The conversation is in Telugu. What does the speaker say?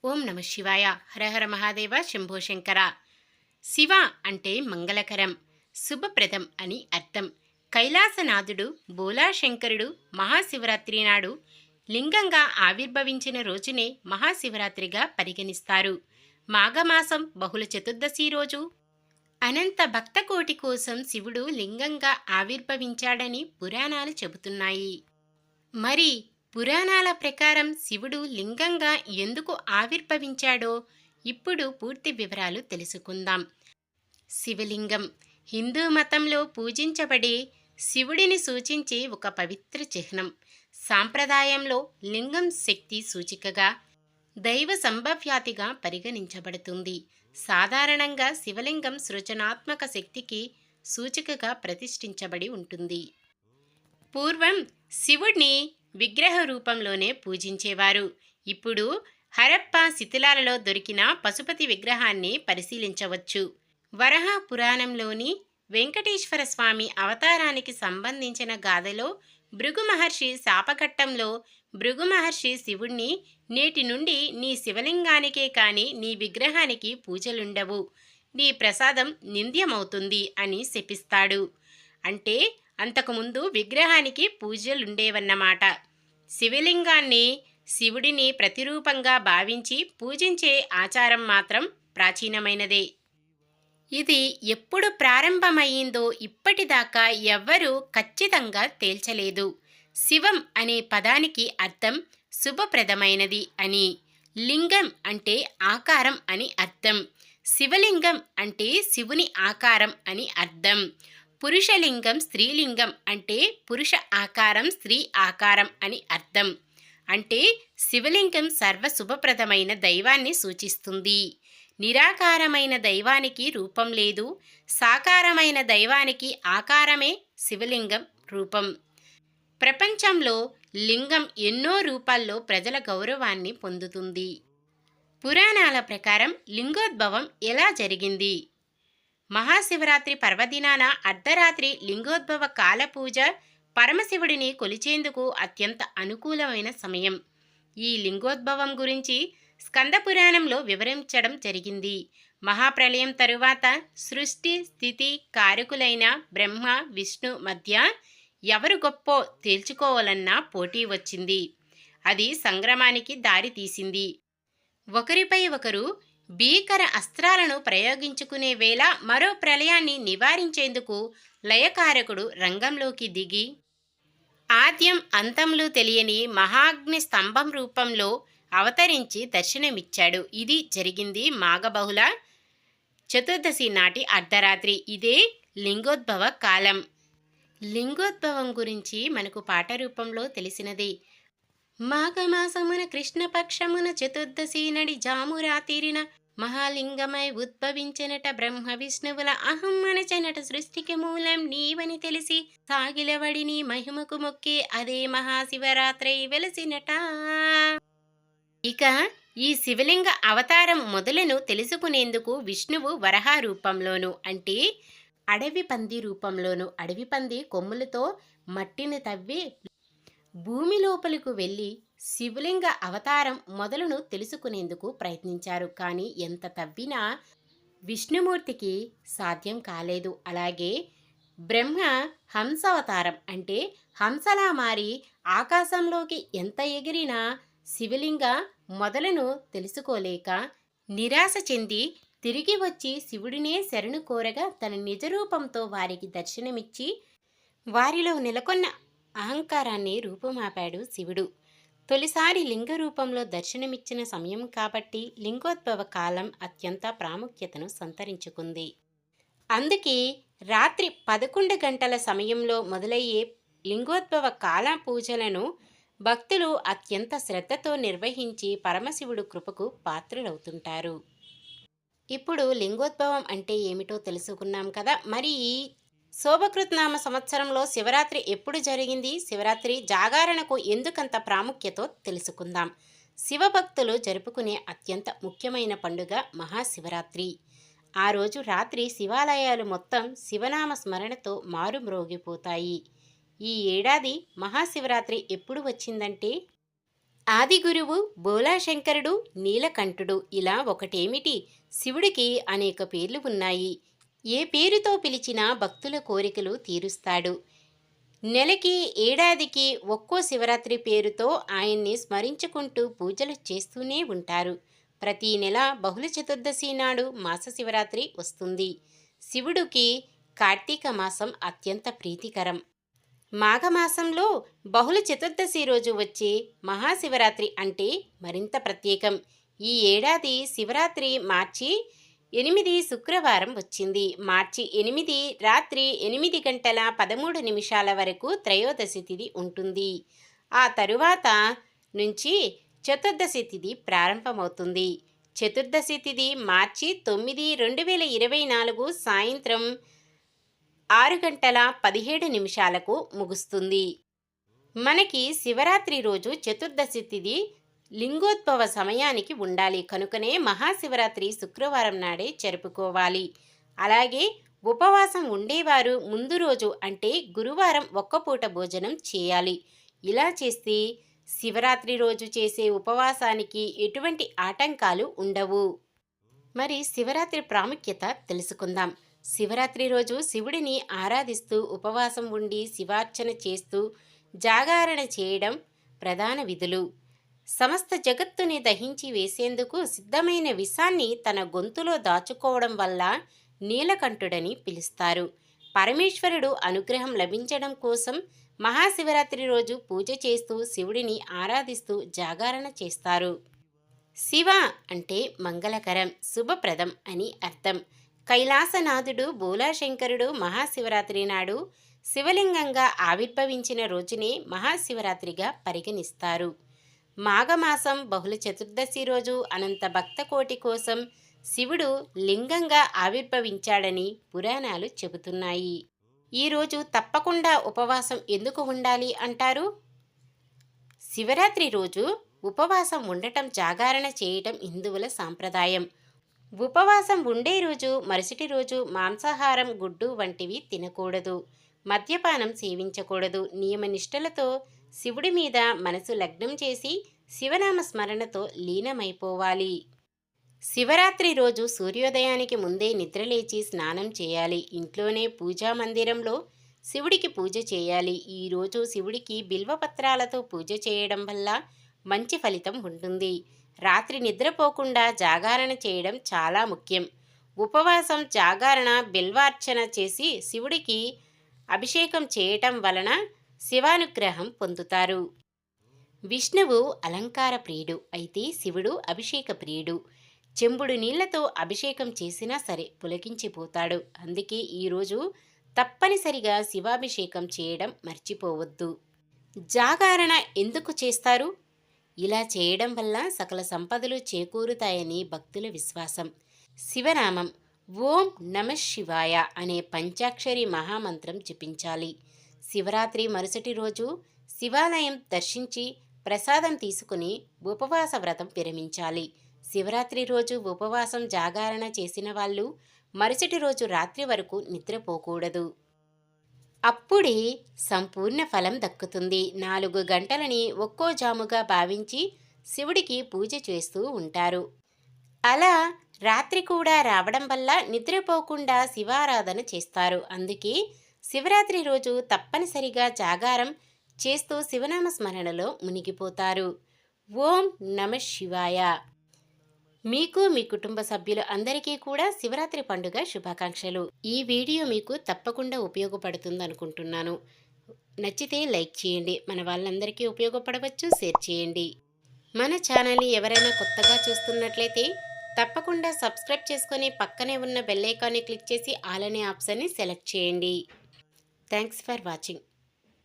ఓం నమ శివాయ. హరహర మహాదేవ, శంభో శంకర. శివ అంటే మంగళకరం, శుభప్రదం అని అర్థం. కైలాసనాథుడు బోలాశంకరుడు మహాశివరాత్రి నాడు లింగంగా ఆవిర్భవించిన రోజునే మహాశివరాత్రిగా పరిగణిస్తారు. మాఘమాసం బహుళ చతుర్దశి రోజు అనంత భక్తకోటి కోసం శివుడు లింగంగా ఆవిర్భవించాడని పురాణాలు చెబుతున్నాయి. మరి పురాణాల ప్రకారం శివుడు లింగంగా ఎందుకు ఆవిర్భవించాడో ఇప్పుడు పూర్తి వివరాలు తెలుసుకుందాం. శివలింగం హిందూ మతంలో పూజించబడే శివుడిని సూచించే ఒక పవిత్ర చిహ్నం. సాంప్రదాయంలో లింగం శక్తి సూచికగా, దైవ సంభవ్యాతిగా పరిగణించబడుతుంది. సాధారణంగా శివలింగం సృజనాత్మక శక్తికి సూచికగా ప్రతిష్ఠించబడి ఉంటుంది. పూర్వం శివుడిని విగ్రహ రూపంలోనే పూజించేవారు. ఇప్పుడు హరప్ప శిథిలాలలో దొరికిన పశుపతి విగ్రహాన్ని పరిశీలించవచ్చు. వరాహ పురాణంలోని వెంకటేశ్వర స్వామి అవతారానికి సంబంధించిన గాథలో భృగు మహర్షి శాపఘట్టంలో భృగు మహర్షి శివుణ్ణి, నేటి నుండి నీ శివలింగానికే కాని నీ విగ్రహానికి పూజలుండవు, నీ ప్రసాదం నింద్యమవుతుంది అని శపిస్తాడు. అంటే అంతకుముందు విగ్రహానికి పూజలుండేవన్నమాట. శివలింగాన్ని శివుడిని ప్రతిరూపంగా భావించి పూజించే ఆచారం మాత్రం ప్రాచీనమైనదే. ఇది ఎప్పుడు ప్రారంభమయ్యిందో ఇప్పటిదాకా ఎవ్వరూ ఖచ్చితంగా తేల్చలేదు. శివం అనే పదానికి అర్థం శుభప్రదమైనది అని, లింగం అంటే ఆకారం అని అర్థం, శివలింగం అంటే శివుని ఆకారం అని అర్థం. పురుషలింగం స్త్రీలింగం అంటే పురుష ఆకారం స్త్రీ ఆకారం అని అర్థం. అంటే శివలింగం సర్వశుభప్రదమైన దైవాన్ని సూచిస్తుంది. నిరాకారమైన దైవానికి రూపం లేదు, సాకారమైన దైవానికి ఆకారమే శివలింగం రూపం. ప్రపంచంలో లింగం ఎన్నో రూపాల్లో ప్రజల గౌరవాన్ని పొందుతుంది. పురాణాల ప్రకారం లింగోద్భవం ఎలా జరిగింది? మహాశివరాత్రి పర్వదినాన అర్ధరాత్రి లింగోద్భవ కాల పూజ పరమశివుడిని కొలిచేందుకు అత్యంత అనుకూలమైన సమయం. ఈ లింగోద్భవం గురించి స్కంద పురాణంలో వివరించడం జరిగింది. మహాప్రళయం తరువాత సృష్టి స్థితి కారకులైన బ్రహ్మ విష్ణు మధ్య ఎవరు గొప్పో తేల్చుకోవాలన్న పోటీ వచ్చింది. అది సంగ్రామానికి దారి తీసింది. ఒకరిపై ఒకరు భీకర అస్త్రాలను ప్రయోగించుకునే వేళ మరో ప్రళయాన్ని నివారించేందుకు లయకారకుడు రంగంలోకి దిగి ఆద్యం అంతములు తెలియని మహాగ్ని స్తంభం రూపంలో అవతరించి దర్శనమిచ్చాడు. ఇది జరిగింది మాఘబహుళ చతుర్దశి నాటి అర్ధరాత్రి. ఇదే లింగోద్భవ కాలం. లింగోద్భవం గురించి మనకు పాట రూపంలో తెలిసినది. మాఘమాసమున కృష్ణపక్షమున చతుర్దశి నడి జామురాతిరిన మహాలింగమై ఉద్భవించినట బ్రహ్మ విష్ణువుల అహం మనచనట సృష్టికి మూలం నీవని తెలిసి సాగిలవడి నీ మహిమకు మొక్కే అదే మహాశివరాత్రి వెలసినట. ఇక ఈ శివలింగ అవతారం మొదలను తెలుసుకునేందుకు విష్ణువు వరాహ రూపంలోను, అంటే అడవి పంది రూపంలోను, అడవి పంది కొమ్ములతో మట్టిని తవ్వి భూమి లోపలకు వెళ్ళి శివలింగ అవతారం మొదలును తెలుసుకునేందుకు ప్రయత్నించారు. కానీ ఎంత తవ్వినా విష్ణుమూర్తికి సాధ్యం కాలేదు. అలాగే బ్రహ్మ హంసావతారం, అంటే హంసలా మారి ఆకాశంలోకి ఎంత ఎగిరినా శివలింగ మొదలను తెలుసుకోలేక నిరాశ చెంది తిరిగి వచ్చి శివుడినే శరణు కోరగా తన నిజరూపంతో వారికి దర్శనమిచ్చి వారిలో నెలకొన్న అహంకారాన్ని రూపుమాపాడు శివుడు. తొలిసారి లింగ రూపంలో దర్శనమిచ్చిన సమయం కాబట్టి లింగోద్భవ కాలం అత్యంత ప్రాముఖ్యతను సంతరించుకుంది. అందుకే రాత్రి 11 గంటల సమయంలో మొదలయ్యే లింగోద్భవ కాల పూజలను భక్తులు అత్యంత శ్రద్ధతో నిర్వహించి పరమశివుడు కృపకు పాత్రులవుతుంటారు. ఇప్పుడు లింగోద్భవం అంటే ఏమిటో తెలుసుకున్నాం కదా. మరి ఈ శోభకృత్నామ సంవత్సరంలో శివరాత్రి ఎప్పుడు జరిగింది? శివరాత్రి జాగరణకు ఎందుకంత ప్రాముఖ్యతో తెలుసుకుందాం. శివభక్తులు జరుపుకునే అత్యంత ముఖ్యమైన పండుగ మహాశివరాత్రి. ఆ రోజు రాత్రి శివాలయాలు మొత్తం శివనామ స్మరణతో మారుమ్రోగిపోతాయి. ఈ ఏడాది మహాశివరాత్రి ఎప్పుడు వచ్చిందంటే ఆది గురువు బోలాశంకరుడు, నీలకంఠుడు ఇలా ఒకటేమిటి, శివుడికి అనేక పేర్లు ఉన్నాయి. ఏ పేరుతో పిలిచినా భక్తుల కోరికలు తీరుస్తాడు. నెలకి, ఏడాదికి ఒక్కో శివరాత్రి పేరుతో ఆయన్ని స్మరించుకుంటూ పూజలు చేస్తూనే ఉంటారు. ప్రతీ నెల బహుళ చతుర్దశి నాడు మాస శివరాత్రి వస్తుంది. శివుడికి కార్తీక మాసం అత్యంత ప్రీతికరం. మాఘమాసంలో బహుళ చతుర్దశి రోజు వచ్చే మహాశివరాత్రి అంటే మరింత ప్రత్యేకం. ఈ ఏడాది శివరాత్రి మార్చి 8 శుక్రవారం వచ్చింది. మార్చి 8 రాత్రి 8:13 వరకు త్రయోదశి తిథి ఉంటుంది. ఆ తరువాత నుంచి చతుర్దశి తిథి ప్రారంభమవుతుంది. చతుర్దశి తిథి మార్చి 9, 2024 సాయంత్రం 6:17 ముగుస్తుంది. మనకి శివరాత్రి రోజు చతుర్దశి తిథి లింగోద్భవ సమయానికి ఉండాలి. కనుకనే మహాశివరాత్రి శుక్రవారం నాడే జరుపుకోవాలి. అలాగే ఉపవాసం ఉండేవారు ముందు రోజు అంటే గురువారం ఒక్కపూట భోజనం చేయాలి. ఇలా చేస్తే శివరాత్రి రోజు చేసే ఉపవాసానికి ఎటువంటి ఆటంకాలు ఉండవు. మరి శివరాత్రి ప్రాముఖ్యత తెలుసుకుందాం. శివరాత్రి రోజు శివుడిని ఆరాధిస్తూ ఉపవాసం ఉండి శివార్చన చేస్తూ జాగారణ చేయడం ప్రధాన విధులు. సమస్త జగత్తుని దహించి వేసేందుకు సిద్ధమైన విషాన్ని తన గొంతులో దాచుకోవడం వల్ల నీలకంఠుడని పిలుస్తారు. పరమేశ్వరుడు అనుగ్రహం లభించడం కోసం మహాశివరాత్రి రోజు పూజ చేస్తూ శివుడిని ఆరాధిస్తూ జాగరణ చేస్తారు. శివ అంటే మంగళకరం, శుభప్రదం అని అర్థం. కైలాసనాథుడు బోలాశంకరుడు మహాశివరాత్రి నాడు శివలింగంగా ఆవిర్భవించిన రోజునే మహాశివరాత్రిగా పరిగణిస్తారు. మాఘమాసం బహుళ చతుర్దశి రోజు అనంత భక్తకోటి కోసం శివుడు లింగంగా ఆవిర్భవించాడని పురాణాలు చెబుతున్నాయి. ఈరోజు తప్పకుండా ఉపవాసం ఎందుకు ఉండాలి అంటారు? శివరాత్రి రోజు ఉపవాసం ఉండటం, జాగరణ చేయటం హిందువుల సాంప్రదాయం. ఉపవాసం ఉండే రోజు మరుసటి రోజు మాంసాహారం, గుడ్డు వంటివి తినకూడదు. మద్యపానం సేవించకూడదు. నియమనిష్టలతో శివుడి మీద మనసు లగ్నం చేసి శివనామ స్మరణతో లీనమైపోవాలి. శివరాత్రి రోజు సూర్యోదయానికి ముందే నిద్రలేచి స్నానం చేయాలి. ఇంట్లోనే పూజా మందిరంలో శివుడికి పూజ చేయాలి. ఈరోజు శివుడికి బిల్వపత్రాలతో పూజ చేయడం వల్ల మంచి ఫలితం ఉంటుంది. రాత్రి నిద్రపోకుండా జాగరణ చేయడం చాలా ముఖ్యం. ఉపవాసం, జాగరణ, బిల్వార్చన చేసి శివుడికి అభిషేకం చేయటం వలన శివానుగ్రహం పొందుతారు. విష్ణువు అలంకార ప్రియుడు, అయితే శివుడు అభిషేక ప్రియుడు. చెంబుడు నీళ్లతో అభిషేకం చేసినా సరే పులకించిపోతాడు. అందుకే ఈరోజు తప్పనిసరిగా శివాభిషేకం చేయడం మర్చిపోవద్దు. జాగరణ ఎందుకు చేస్తారు? ఇలా చేయడం వల్ల సకల సంపదలు చేకూరుతాయని భక్తుల విశ్వాసం. శివనామం ఓం నమః శివాయ అనే పంచాక్షరి మహామంత్రం జపించాలి. శివరాత్రి మరుసటి రోజు శివాలయం దర్శించి ప్రసాదం తీసుకుని ఉపవాస వ్రతం విరమించాలి. శివరాత్రి రోజు ఉపవాసం, జాగరణ చేసిన వాళ్ళు మరుసటి రోజు రాత్రి వరకు నిద్రపోకూడదు. అప్పుడే సంపూర్ణ ఫలం దక్కుతుంది. 4 గంటలని ఒక్కో జాముగా భావించి శివుడికి పూజ చేస్తూ ఉంటారు. అలా రాత్రి కూడా రావడం వల్ల నిద్రపోకుండా శివారాధన చేస్తారు. అందుకే శివరాత్రి రోజు తప్పనిసరిగా జాగారం చేస్తూ శివనామ స్మరణలో మునిగిపోతారు. ఓం నమః శివాయ. మీకు, మీ కుటుంబ సభ్యులు అందరికీ కూడా శివరాత్రి పండుగ శుభాకాంక్షలు. ఈ వీడియో మీకు తప్పకుండా ఉపయోగపడుతుంది అనుకుంటున్నాను. నచ్చితే లైక్ చేయండి. మన వాళ్ళందరికీ ఉపయోగపడవచ్చు, షేర్ చేయండి. మన ఛానల్ని ఎవరైనా కొత్తగా చూస్తున్నట్లయితే తప్పకుండా సబ్స్క్రైబ్ చేసుకొని పక్కనే ఉన్న బెల్ ఐకాన్ని క్లిక్ చేసి ఆల్ అనే ఆప్షన్ని సెలెక్ట్ చేయండి. Thanks for watching.